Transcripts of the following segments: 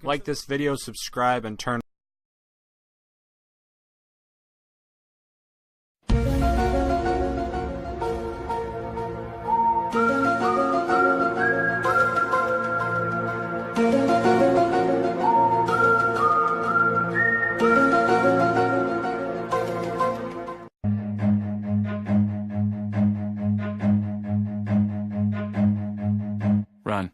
Like this video, subscribe, and turn run.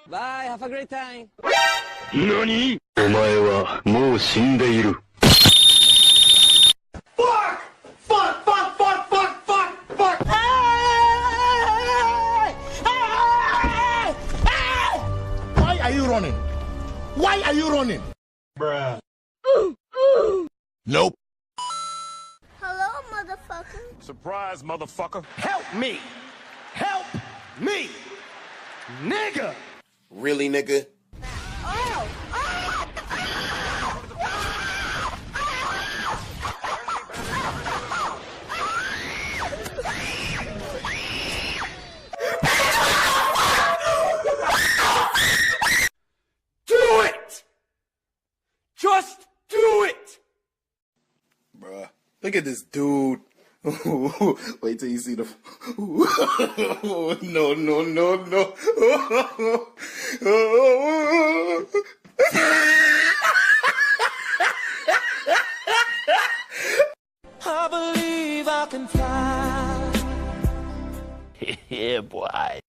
Bye, have a great time. 何？お前はもう死んでいる。Fuck! Fuck! Fuck! Fuck! Fuck! Fuck! Fuck! Why are you running? Why are you running? Bruh. Nope. Hello, motherfucker. Surprise, motherfucker. Help me! Help me! Nigga! Really, nigga? Oh! Do it! Just do it! Bruh. Look at this dude. Wait till you see the... No, no, no, no. I believe I can fly. Yeah, boy.